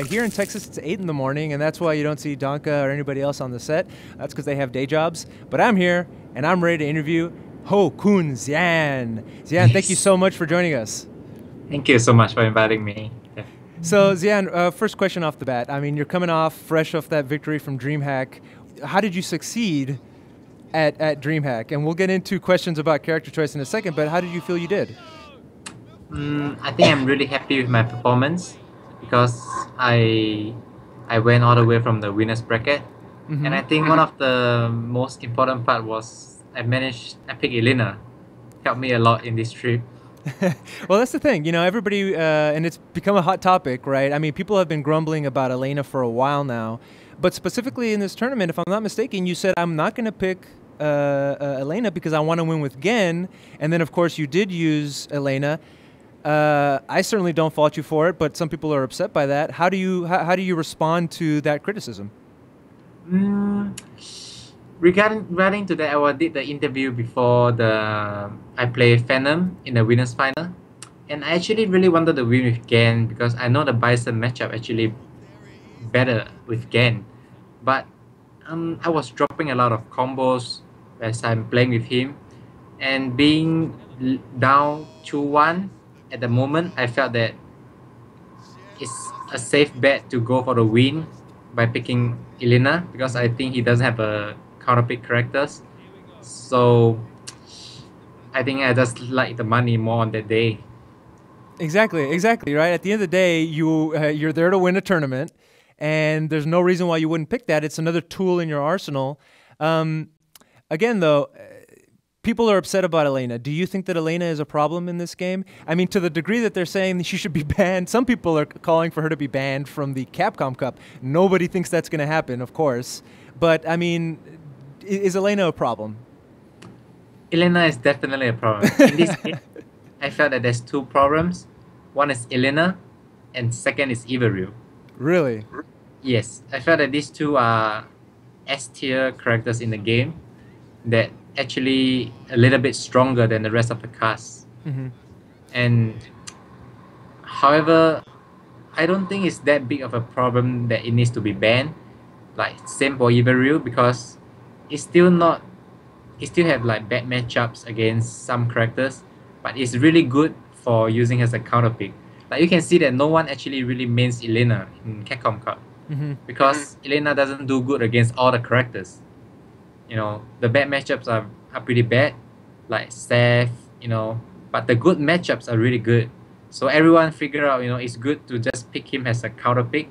here in Texas, it's 8 in the morning, and that's why you don't see Donka or anybody else on the set. That's because they have day jobs. But I'm here, and I'm ready to interview Ho-kun Xian. Xian, thank you so much for joining us. Thank you so much for inviting me. So, Xian, first question off the bat. I mean, you're coming fresh off that victory from DreamHack. How did you succeed at DreamHack? And we'll get into questions about character choice in a second, but how did you feel you did? I think I'm really happy with my performance because I went all the way from the winner's bracket. And I think one of the most important part was I picked Elena. Helped me a lot in this trip. Well, that's the thing, everybody, and it's become a hot topic, right? I mean, people have been grumbling about Elena for a while now, but specifically in this tournament, if I'm not mistaken, you said, I'm not going to pick Elena because I want to win with Gen, and then, of course, you did use Elena. I certainly don't fault you for it, but some people are upset by that. How do you respond to that criticism? Regarding to that, I did the interview before I played Phantom in the winners final, and I actually really wanted to win with Gen because I know the Bison matchup actually better with Gen, but I was dropping a lot of combos as I'm playing with him, and being down 2-1 at the moment, I felt that it's a safe bet to go for the win by picking Elena because I think he doesn't have a counterpick characters, so I think I just like the money more on that day. Exactly, right. At the end of the day, you're there to win a tournament, and there's no reason why you wouldn't pick that. It's another tool in your arsenal. Again, though, people are upset about Elena. Do you think that Elena is a problem in this game? I mean, to the degree that they're saying that she should be banned, some people are calling for her to be banned from the Capcom Cup. Nobody thinks that's going to happen, of course. But, I mean, is Elena a problem? Elena is definitely a problem. In this game, I felt that there's two problems. One is Elena, and second is Ivaru. Really? Yes, I felt that these two are S-tier characters in the game that actually a little bit stronger than the rest of the cast. And however, I don't think it's that big of a problem that it needs to be banned. Like same for Ivaru because it still have like bad matchups against some characters, but it's really good for using as a counter pick. Like you can see that no one actually really mains Elena in Capcom Cup because Elena doesn't do good against all the characters. The bad matchups are pretty bad, like Seth, but the good matchups are really good. So everyone figure out, it's good to just pick him as a counter pick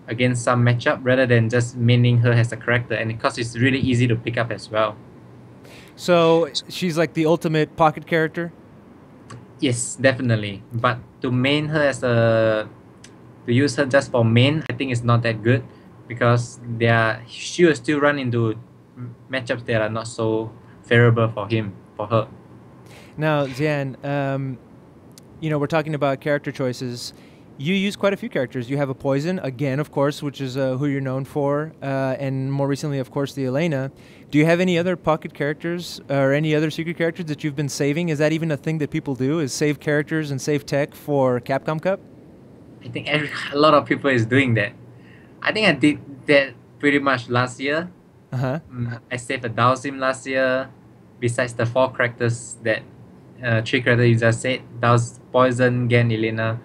against some matchup rather than just maining her as a character, and because it's really easy to pick up as well. So she's like the ultimate pocket character? Yes, definitely. But to use her just for main, I think it's not that good because she will still run into matchups that are not so favorable for her. Now, Xian, we're talking about character choices. You use quite a few characters. You have a Poison, again, of course, which is who you're known for, and more recently, of course, the Elena. Do you have any other pocket characters or any other secret characters that you've been saving? Is that even a thing that people do, is save characters and save tech for Capcom Cup? I think a lot of people is doing that. I think I did that pretty much last year. I saved a Dhalsim last year, besides the 4 characters that 3 characters you just said, Poison, Gen, Elena.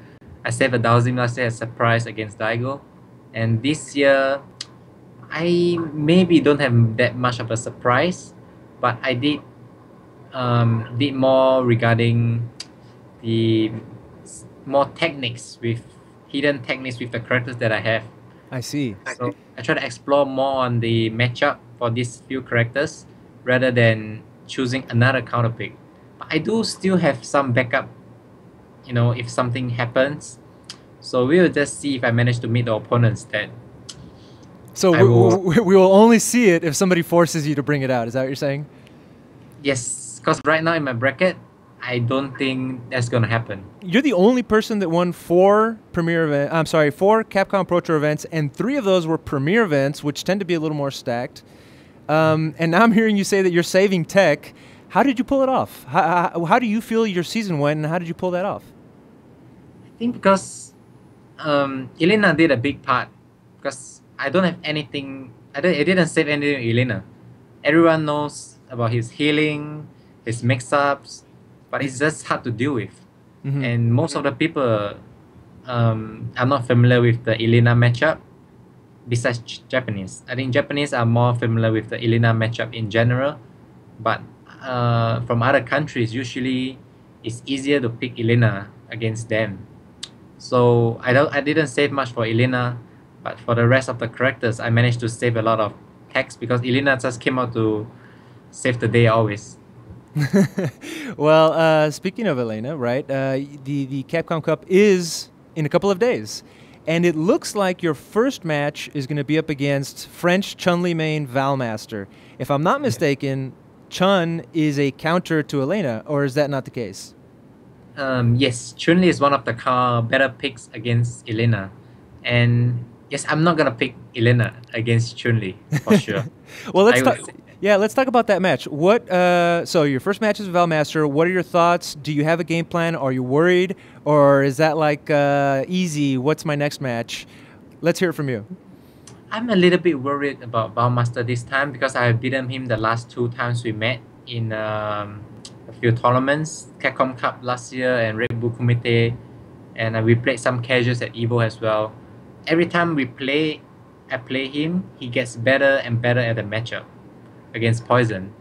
I saved a Dhalsim last year as a surprise against Daigo. And this year, I maybe don't have that much of a surprise, but I did more regarding the more hidden techniques with the characters that I have. I see. So I try to explore more on the matchup for these few characters rather than choosing another counter pick. But I do still have some backup, if something happens. So we will just see if I manage to meet the opponents then. So we will only see it if somebody forces you to bring it out. Is that what you're saying? Yes, because right now in my bracket, I don't think that's going to happen. You're the only person that won 4 Capcom Pro Tour events, and 3 of those were Premier events, which tend to be a little more stacked. And now I'm hearing you say that you're saving tech. How did you pull it off? How do you feel your season went, and how did you pull that off? I think because Elena did a big part because I don't have anything. I didn't save anything with Elena. Everyone knows about his healing, his mix-ups, but it's just hard to deal with. Mm-hmm. And most of the people are not familiar with the Elena matchup. Besides Japanese, I think Japanese are more familiar with the Elena matchup in general, but from other countries, usually it's easier to pick Elena against them. So I didn't save much for Elena, but for the rest of the characters, I managed to save a lot of text because Elena just came out to save the day always. Well, speaking of Elena, right? The Capcom Cup is in a couple of days, and it looks like your first match is going to be up against French Chun-Li main Valmaster. If I'm not mistaken, Chun is a counter to Elena, or is that not the case? Yes, Chun-Li is one of the better picks against Elena, and yes, I'm not gonna pick Elena against Chun-Li for sure. Well, I would let's talk about that match. What? So your first match is with Valmaster. What are your thoughts? Do you have a game plan? Are you worried, or is that like easy? What's my next match? Let's hear it from you. I'm a little bit worried about Bowmaster this time because I have beaten him the last 2 times we met in a few tournaments, Capcom Cup last year and Red Bull Kumite, and we played some casuals at Evo as well. Every time I play him, he gets better and better at the matchup against Poison.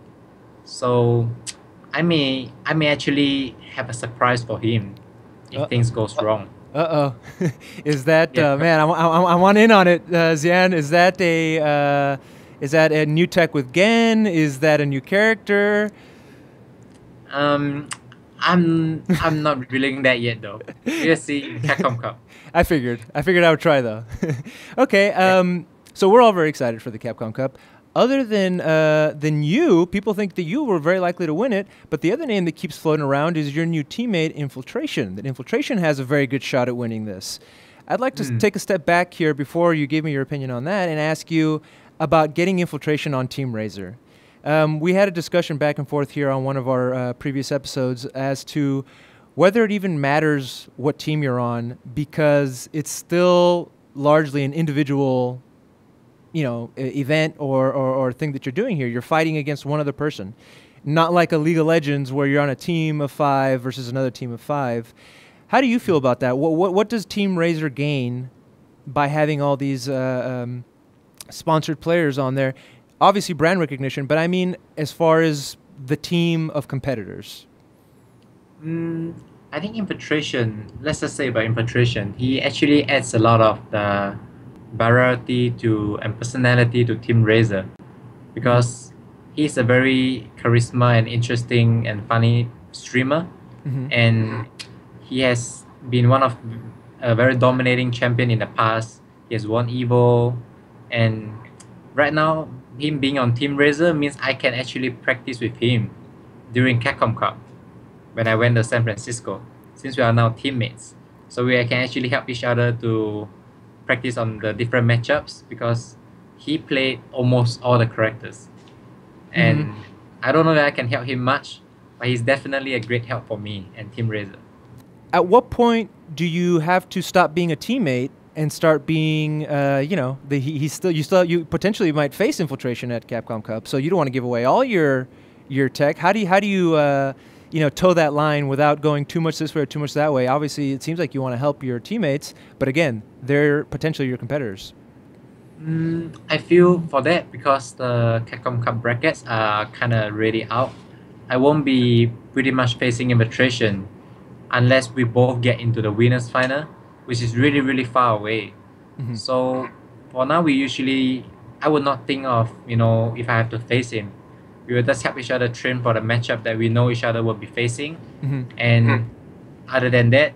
So I may actually have a surprise for him if things goes wrong. Uh-oh. Is that, Yeah. man, I want in on it, Xian. Is that a new tech with Gen? Is that a new character? I'm not revealing that yet though. We'll see in Capcom Cup. I figured I would try though. Okay, so we're all very excited for the Capcom Cup. Other than you, people think that you were very likely to win it, but the other name that keeps floating around is your new teammate, Infiltration. That Infiltration has a very good shot at winning this. I'd like to take a step back here before you give me your opinion on that and ask you about getting Infiltration on Team Razor. We had a discussion back and forth here on one of our previous episodes as to whether it even matters what team you're on, because it's still largely an individual event or thing that you're doing here. You're fighting against one other person. Not like a League of Legends where you're on a team of 5 versus another team of 5. How do you feel about that? What does Team Razor gain by having all these sponsored players on there? Obviously brand recognition, but I mean as far as the team of competitors. I think Infiltration, let's just say about Infiltration, he actually adds a lot of the variety and personality to Team Razor because he's a very charisma and interesting and funny streamer, and he has been one of a very dominating champion in the past. He has won Evo, and right now him being on Team Razor means I can actually practice with him during Capcom Cup when I went to San Francisco, since we are now teammates. So we can actually help each other to practice on the different matchups because he played almost all the characters. And I don't know that I can help him much, but he's definitely a great help for me and Team Razor. At what point do you have to stop being a teammate and start being, you potentially might face Infiltration at Capcom Cup, so you don't want to give away all your tech. How do you toe that line without going too much this way or too much that way? Obviously, it seems like you want to help your teammates, but again, they're potentially your competitors. I feel for that because the Capcom Cup brackets are kind of already out. I won't be pretty much facing Infiltration unless we both get into the winners final, which is really, really far away. So for now, I would not think of, if I have to face him. We will just help each other train for the matchup that we know each other will be facing. And other than that,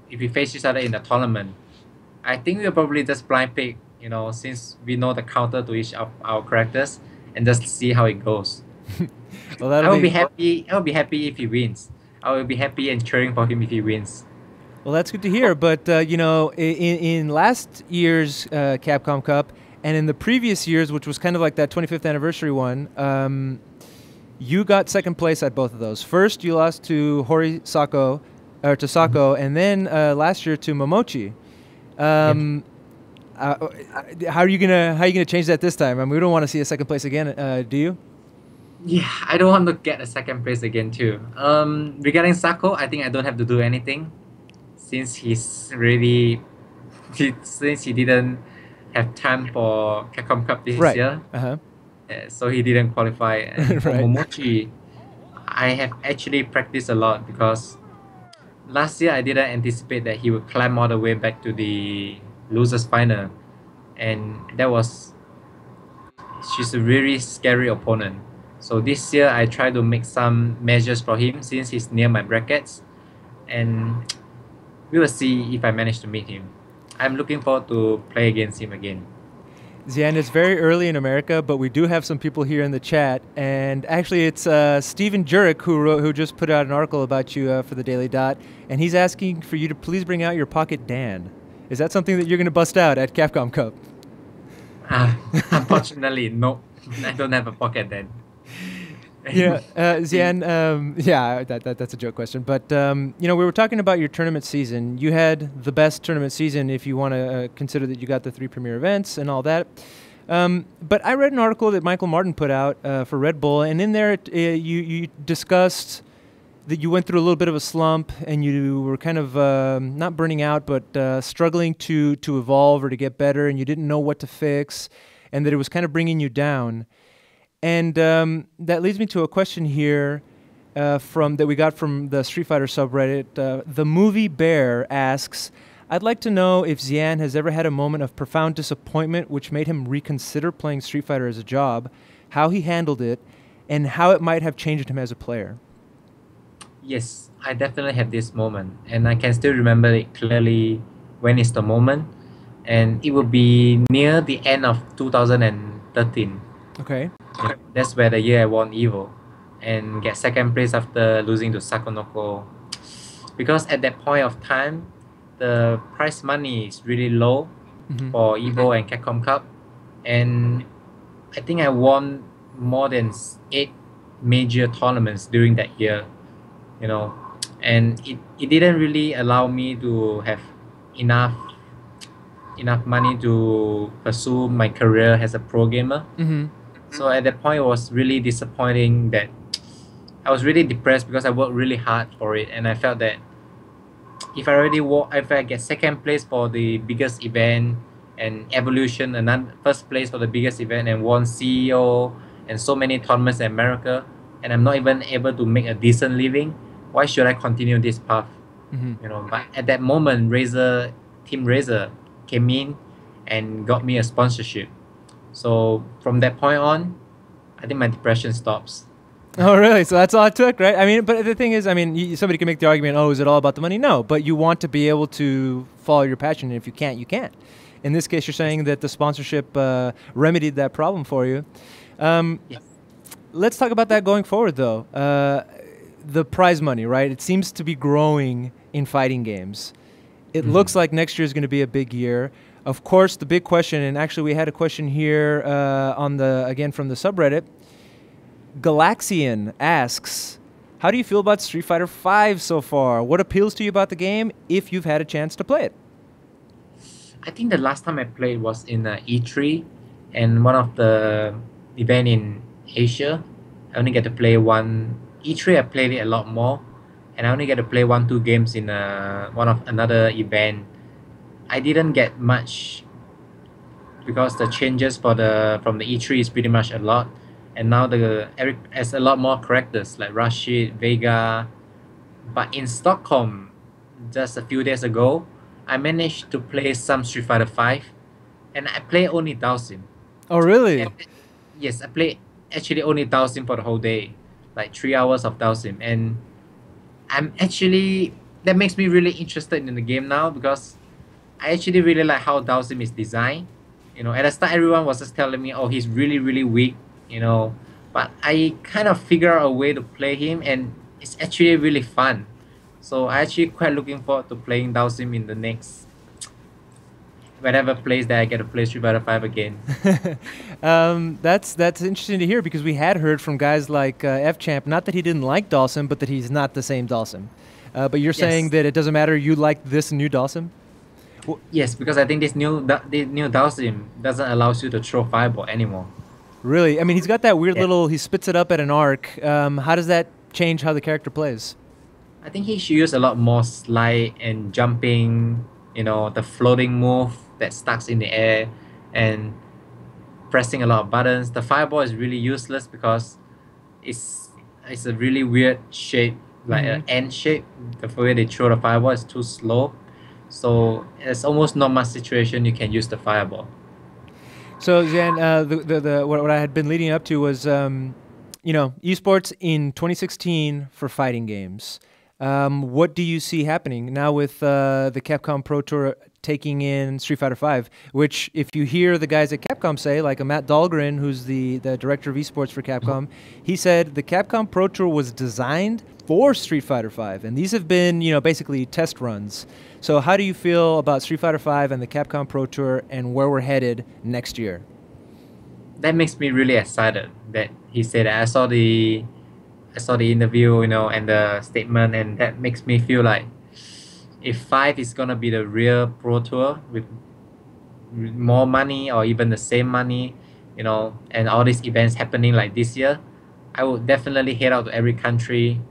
if we face each other in the tournament, I think we'll probably just blind pick, since we know the counter to each of our characters, and just see how it goes. Well, I will be happy if he wins. I will be happy and cheering for him if he wins. Well, that's good to hear. But, in last year's Capcom Cup and in the previous years, which was kind of like that 25th anniversary one, you got second place at both of those. First, you lost to Sako, and then last year to Momochi. How are you gonna change that this time? I mean, we don't want to see a second place again, do you? Yeah, I don't want to get a second place again too. Regarding Sako, I think I don't have to do anything since since he didn't have time for Capcom Cup this Right. year, Uh-huh. so he didn't qualify. And for Right. Momochi, I have actually practiced a lot because last year I didn't anticipate that he would climb all the way back to the losers final, and she's a really scary opponent. So this year I try to make some measures for him since he's near my brackets, and we will see if I manage to meet him. I'm looking forward to play against him again. Xian, it's very early in America, but we do have some people here in the chat, and actually, it's Steven Jurek who just put out an article about you for the Daily Dot, and he's asking for you to please bring out your Pocket Dan. Is that something that you're going to bust out at Capcom Cup? Unfortunately, no, I don't have a pocket then. Xian, that's a joke question. But, we were talking about your tournament season. You had the best tournament season if you want to consider that you got the 3 premier events and all that. But I read an article that Michael Martin put out for Red Bull, and in there you discussed that you went through a little bit of a slump and you were kind of not burning out, but struggling to evolve or to get better, and you didn't know what to fix, and that it was kind of bringing you down. And that leads me to a question here that we got from the Street Fighter subreddit. The Movie Bear asks, I'd like to know if Xian has ever had a moment of profound disappointment which made him reconsider playing Street Fighter as a job, how he handled it, and how it might have changed him as a player. Yes, I definitely have this moment, and I can still remember it clearly when it's the moment, and it will be near the end of 2013. Okay. That's where the year I won EVO and get second place after losing to Sakonoko. Because at that point of time, the prize money is really low for EVO and Capcom Cup. And I think I won more than 8 major tournaments during that year, and it didn't really allow me to have enough money to pursue my career as a pro gamer. So at that point, it was really disappointing that I was really depressed because I worked really hard for it, and I felt that if I get second place for the biggest event and Evolution, and first place for the biggest event, and won CEO and so many tournaments in America, and I'm not even able to make a decent living, why should I continue this path? But at that moment, Team Razer came in and got me a sponsorship. So from that point on, I think my depression stops. Oh, really? So that's all it took, right? I mean, but the thing is, somebody can make the argument, is it all about the money? No, but you want to be able to follow your passion, and if you can't, you can't. In this case, you're saying that the sponsorship remedied that problem for you. Yes. Let's talk about that going forward, though. The prize money, right? It seems to be growing in fighting games. It looks like next year is going to be a big year. Of course, the big question, and actually we had a question here from the subreddit. Galaxian asks, how do you feel about Street Fighter V so far? What appeals to you about the game if you've had a chance to play it? I think the last time I played was in E3 and one of the event in Asia. I only get to play one. E3 I played it a lot more, and I only get to play 1-2 games in another event. I didn't get much because the changes from the E3 is pretty much a lot, and now Eric has a lot more characters like Rashid, Vega. But in Stockholm, just a few days ago, I managed to play some Street Fighter V, and I play only Dhalsim. Oh, really? Yes, I play actually only Dhalsim for the whole day, like 3 hours of Dhalsim, and that makes me really interested in the game now because I actually really like how Dhalsim is designed. At the start, everyone was just telling me, oh, he's really, really weak, but I kind of figure out a way to play him, and it's actually really fun. So I actually quite looking forward to playing Dhalsim in the next whatever place that I get to play Street Fighter V again. That's interesting to hear because we had heard from guys like F-Champ, not that he didn't like Dhalsim, but that he's not the same Dhalsim. But you're saying that it doesn't matter, you like this new Dhalsim? Yes, because I think this new Dowsim doesn't allow you to throw fireball anymore. Really? I mean, he's got that weird Yeah. little, he spits it up at an arc. How does that change how the character plays? I think he should use a lot more slide and jumping, the floating move that stucks in the air and pressing a lot of buttons. The fireball is really useless because it's it's a really weird shape, like an N shape. The way they throw the fireball is too slow. So there's almost not much situation you can use the fireball. So Xian, what I had been leading up to was, esports in 2016 for fighting games. What do you see happening now with the Capcom Pro Tour taking in Street Fighter V? Which, if you hear the guys at Capcom say, like a Matt Dahlgren, who's the director of esports for Capcom, he said the Capcom Pro Tour was designed for Street Fighter V, and these have been, basically test runs. So, how do you feel about Street Fighter V and the Capcom Pro Tour, and where we're headed next year? That makes me really excited that he said that. I saw the interview, and the statement, and that makes me feel like if Five is gonna be the real Pro Tour with more money or even the same money, and all these events happening like this year, I would definitely head out to every country,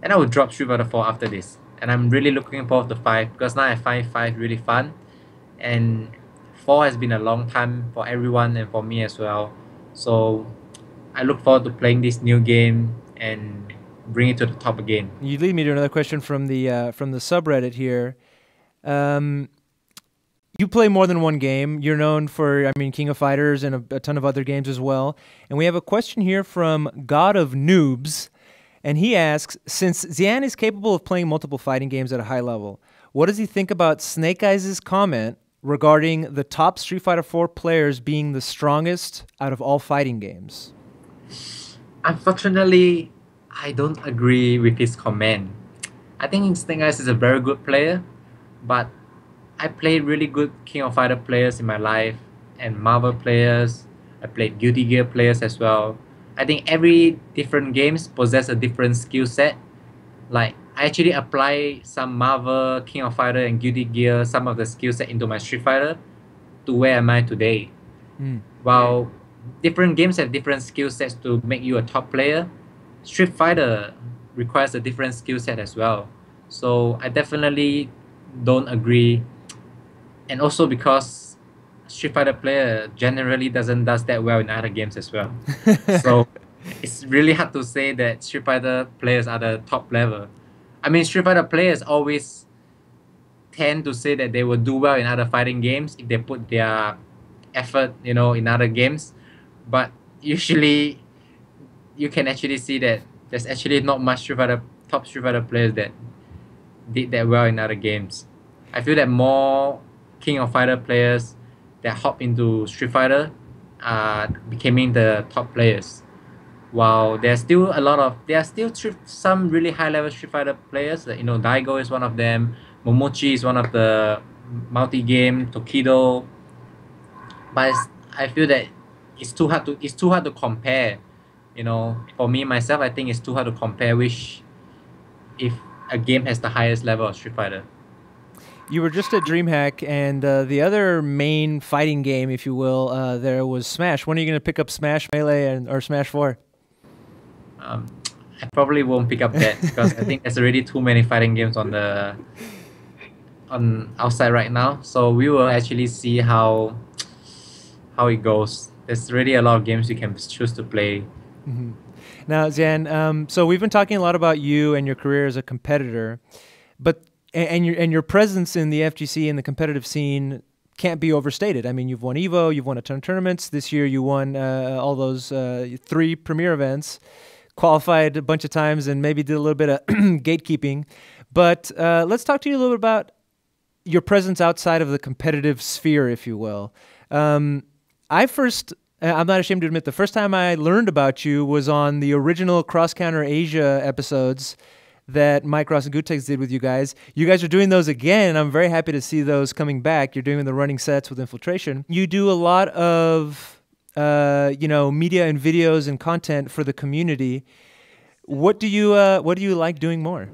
and I would drop Street Fighter 4 after this. And I'm really looking forward to 5 because now I find 5 really fun, and 4 has been a long time for everyone and for me as well. So I look forward to playing this new game and bring it to the top again. You lead me to another question from the subreddit here. You play more than one game. You're known for, King of Fighters and a ton of other games as well. And we have a question here from God of Noobs. And he asks, since Xian is capable of playing multiple fighting games at a high level, what does he think about Snake Eyes' comment regarding the top Street Fighter 4 players being the strongest out of all fighting games? Unfortunately, I don't agree with his comment. I think Snake Eyes is a very good player, but I played really good King of Fighter players in my life and Marvel players. I played Guilty Gear players as well. I think every different games possess a different skill set. Like I actually apply some Marvel, King of Fighter, and Guilty Gear, some of the skill set into my Street Fighter to where am I today. While different games have different skill sets to make you a top player, Street Fighter requires a different skill set as well. So I definitely don't agree. And also because Street Fighter player generally does that well in other games as well. So it's really hard to say that Street Fighter players are the top level. I mean, Street Fighter players always tend to say that they will do well in other fighting games if they put their effort, in other games. But usually, you can actually see that there's actually not much top Street Fighter players that did that well in other games. I feel that more King of Fighter players that hop into Street Fighter are becoming the top players. While there are still some really high level Street Fighter players. Daigo is one of them. Momochi is one of the multi-game Tokido. But I feel that it's too hard to compare. For me myself, I think it's too hard to compare if a game has the highest level of Street Fighter. You were just at DreamHack, and the other main fighting game, if you will, there was Smash. When are you going to pick up Smash Melee or Smash 4? I probably won't pick up that because I think there's already too many fighting games on outside right now. So we will actually see how it goes. There's really a lot of games you can choose to play. Now, Xian, so we've been talking a lot about you and your career as a competitor, but and your presence in the FGC and the competitive scene can't be overstated. I mean, you've won EVO, you've won a ton of tournaments. This year you won all those 3 premier events, qualified a bunch of times, and maybe did a little bit of gatekeeping. But let's talk to you a little bit about your presence outside of the competitive sphere, if you will. I'm not ashamed to admit, the first time I learned about you was on the original Cross Counter Asia episodes that Mike Ross and Gutex did with you guys. You guys are doing those again, and I'm very happy to see those coming back. You're doing the running sets with Infiltration. You do a lot of media and videos and content for the community. What do you like doing more?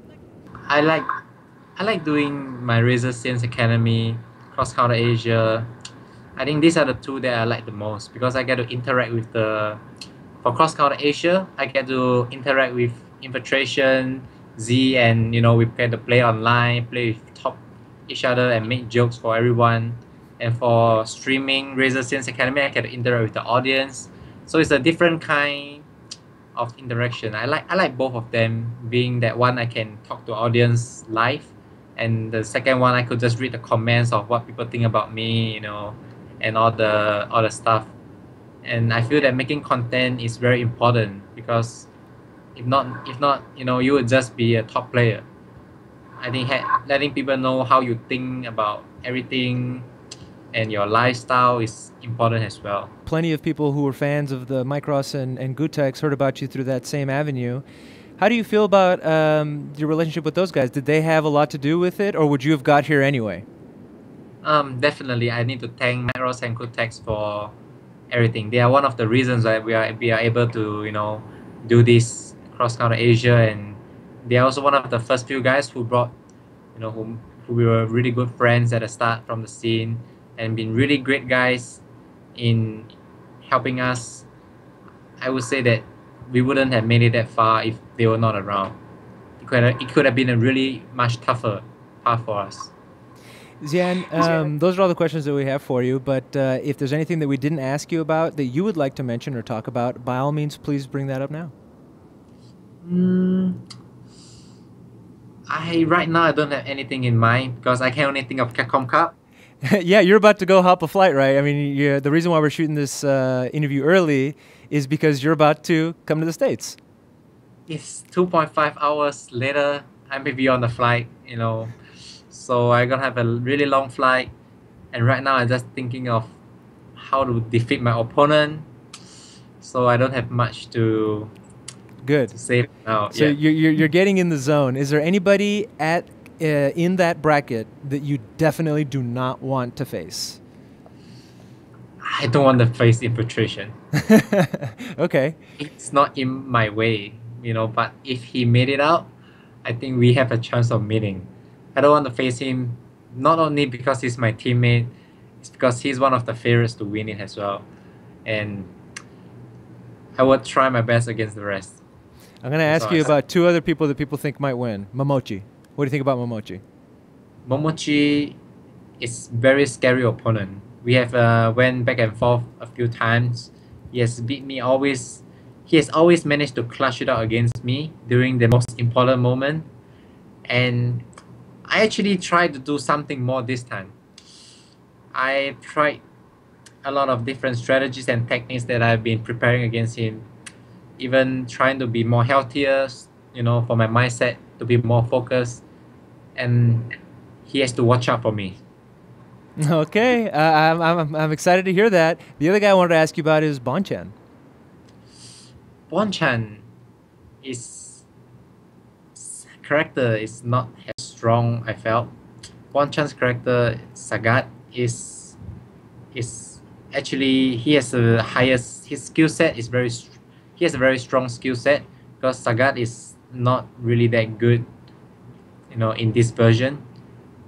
I like doing my Razor Sense Academy Cross Counter Asia. I think these are the two that I like the most because I get to interact with for Cross Counter Asia, I get to interact with Infiltration, Z, and we get to play online, play with top each other and make jokes for everyone. And for streaming Razor Scenes Academy, I get to interact with the audience. So it's a different kind of interaction. I like both of them, being that one I can talk to audience live, and the second one I could just read the comments of what people think about me, and all the stuff. And I feel that making content is very important because if not, you would just be a top player. I think letting people know how you think about everything and your lifestyle is important as well. Plenty of people who were fans of the Micros and Gutex heard about you through that same avenue. How do you feel about your relationship with those guys? Did they have a lot to do with it, or would you have got here anyway? Definitely, I need to thank Macros and Gutex for everything. They are one of the reasons that we are able to do this Cross Counter Asia, and they are also one of the first few guys who brought who we were really good friends at the start from the scene, and been really great guys in helping us. I would say that we wouldn't have made it that far if they were not around. It could have been a really much tougher path for us. Xian, those are all the questions that we have for you, but if there's anything that we didn't ask you about that you would like to mention or talk about, by all means, please bring that up now. Right now I don't have anything in mind because I can only think of Capcom Cup. Yeah, you're about to go hop a flight, right? I mean, the reason why we're shooting this interview early is because you're about to come to the States. It's 2.5 hours later. I may be on the flight, so I'm gonna have a really long flight. And right now I'm just thinking of how to defeat my opponent. So I don't have much to say now. So you're getting in the zone. Is there anybody in that bracket that you definitely do not want to face? I don't want to face Infiltration. Okay. It's not in my way, but if he made it out, I think we have a chance of meeting. I don't want to face him, not only because he's my teammate, it's because he's one of the favorites to win it as well. And I would try my best against the rest. I'm going to ask you about two other people that people think might win. Momochi. What do you think about Momochi? Momochi is very scary opponent. We have went back and forth a few times. He has beat me always. He has always managed to clutch it out against me during the most important moment. And I actually tried to do something more this time. I tried a lot of different strategies and techniques that I've been preparing against him. Even trying to be more healthier, for my mindset to be more focused. And he has to watch out for me. Okay, I'm excited to hear that. The other guy I wanted to ask you about is Bonchan. Bonchan character is not as strong, I felt. Bonchan's character, Sagat, is actually, he has the highest, his skill set is he has a very strong skill set because Sagat is not really that good, in this version.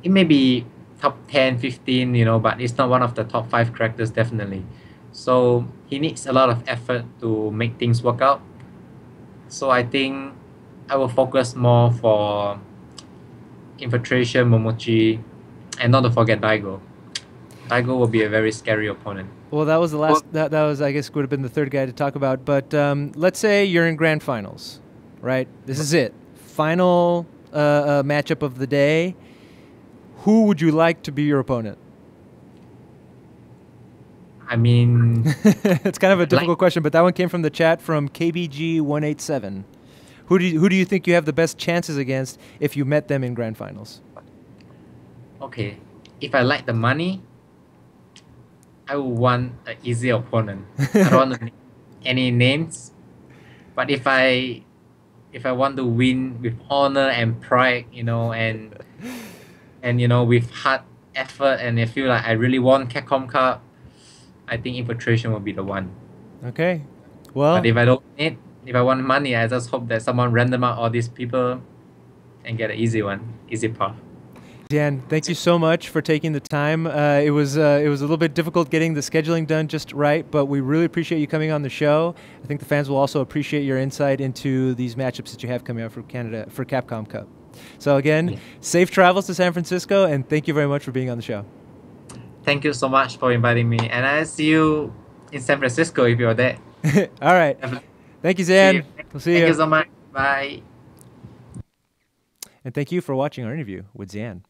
It may be top 10, 15, but it's not one of the top 5 characters, definitely. So he needs a lot of effort to make things work out. So I think I will focus more for Infiltration, Momochi, and not to forget Daigo. Daigo will be a very scary opponent. Well, that was the last. That was, I guess, would have been the third guy to talk about. But let's say you're in grand finals, right? This is it. Final matchup of the day. Who would you like to be your opponent? I mean, it's kind of a difficult question, but that one came from the chat from KBG187. Who do you think you have the best chances against if you met them in grand finals? Okay, if I like the money, I would want an easy opponent. I don't want to name any names, but if I want to win with honor and pride, and with hard effort, and I feel like I really want Capcom Cup, I think Infiltration will be the one. Okay, well. But if I want money, I just hope that someone random out all these people and get an easy path. Dan, thank you so much for taking the time. It was a little bit difficult getting the scheduling done just right, but we really appreciate you coming on the show. I think the fans will also appreciate your insight into these matchups that you have coming up for Canada for Capcom Cup. So again, safe travels to San Francisco, and thank you very much for being on the show. Thank you so much for inviting me, and I'll see you in San Francisco if you're there. All right. Thank you, Xian. We'll see you. Thank you so much. Bye. And thank you for watching our interview with Xian.